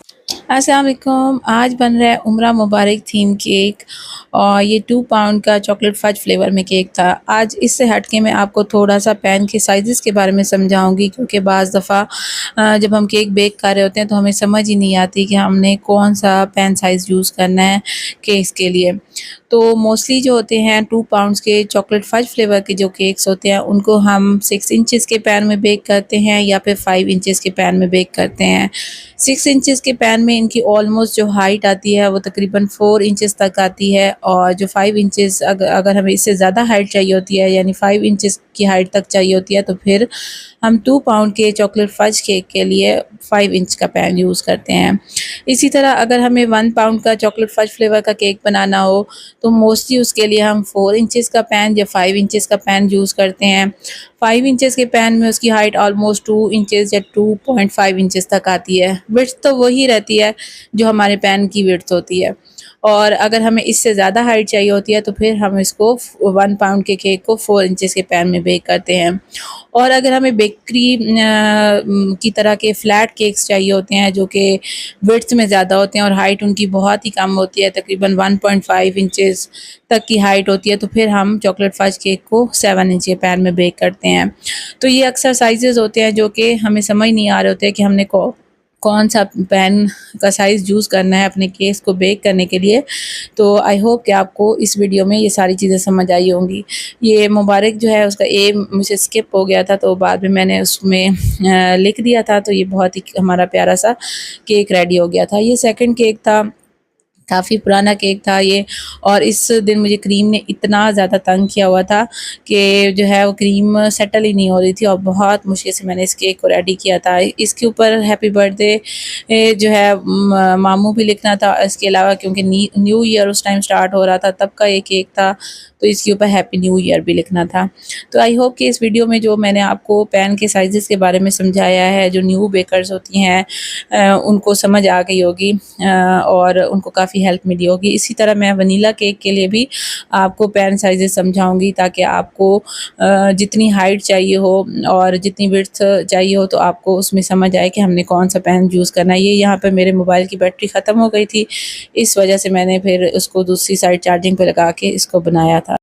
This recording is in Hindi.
अस्सलाम वालेकुम। आज बन रहा है उम्रा मुबारक थीम केक और ये 2 पाउंड का चॉकलेट फज फ्लेवर में केक था। आज इससे हट के मैं आपको थोड़ा-सा पैन के साइज़ेस के बारे में समझाऊँगी, क्योंकि बाज़ दफ़ा जब हम केक बेक कर रहे होते हैं तो हमें समझ ही नहीं आती कि हमने कौन-सा पैन साइज़ यूज़ करना है केक्स के लिए। तो मोस्टली जो होते हैं 2 पाउंड्स के चॉकलेट फज फ्लेवर के जो केक्स होते हैं उनको हम 6 इंचेस के पैन में बेक करते हैं या फिर 5 इंचेस के पैन में बेक करते हैं। 6 इंचेस के पैन में इनकी ऑलमोस्ट जो हाइट आती है वो तकरीबन 4 इंचेस तक आती है, और जो 5 इंचेस अगर हमें इससे ज़्यादा हाइट चाहिए होती है, यानी 5 इंचेस की हाइट तक चाहिए होती है, तो फिर हम 2 पाउंड के चॉकलेट फज केक के लिए 5 इंच का पैन यूज़ करते हैं। इसी तरह अगर हमें 1 पाउंड का चॉकलेट फज फ्लेवर का केक बनाना हो तो मोस्टली उसके लिए हम 4 इंचेस का पैन या 5 इंचेस का पैन यूज़ करते हैं। 5 इंचेस के पैन में उसकी हाइट ऑलमोस्ट 2 इंचेस या 2.5 इंचेस तक आती है। विड्थ तो वही रहती है जो हमारे पैन की विड्थ होती है, और अगर हमें इससे ज़्यादा हाइट चाहिए होती है तो फिर हम इसको 1 पाउंड के केक को 4 इंचेस के पैन में बेक करते हैं। और अगर हमें बेकरी की तरह के फ्लैट केक्स चाहिए होते हैं जो कि विड्थ में ज़्यादा होते हैं और हाइट उनकी बहुत ही कम होती है, तकरीबन 1.5 इंचेस तक की हाइट होती है, तो फिर हम चॉकलेट फज केक को 7 इंच के पैन में बेक करते हैं। तो ये अक्सर साइज़ेज़ होते हैं जो कि हमें समझ नहीं आ रहे होते कि हमने कौन सा पैन का साइज़ यूज़ करना है अपने केक को बेक करने के लिए। तो आई होप कि आपको इस वीडियो में ये सारी चीज़ें समझ आई होंगी। ये मुबारक जो है उसका ए मुझे स्किप हो गया था, तो बाद में मैंने उसमें लिख दिया था, तो ये बहुत ही हमारा प्यारा सा केक रेडी हो गया था। ये सेकंड केक था, काफ़ी पुराना केक था ये, और इस दिन मुझे क्रीम ने इतना ज़्यादा तंग किया हुआ था कि जो है वो क्रीम सेटल ही नहीं हो रही थी, और बहुत मुश्किल से मैंने इस केक को रेडी किया था। इसके ऊपर हैप्पी बर्थडे जो है मामू भी लिखना था, इसके अलावा क्योंकि न्यू ईयर उस टाइम स्टार्ट हो रहा था तब का ये केक था, तो इसके ऊपर हैप्पी न्यू ईयर भी लिखना था। तो आई होप कि इस वीडियो में जो मैंने आपको पैन के साइज़ेस के बारे में समझाया है, जो न्यू बेकर्स होती हैं उनको समझ आ गई होगी और उनको काफ़ी हेल्प मिली होगी। इसी तरह मैं वनीला केक के लिए भी आपको पैन साइज़ेस समझाऊँगी, ताकि आपको जितनी हाइट चाहिए हो और जितनी विड्थ चाहिए हो तो आपको उसमें समझ आए कि हमने कौन सा पैन यूज़ करना है। ये यहाँ पे मेरे मोबाइल की बैटरी ख़त्म हो गई थी, इस वजह से मैंने फिर उसको दूसरी साइड चार्जिंग पे लगा के इसको बनाया था।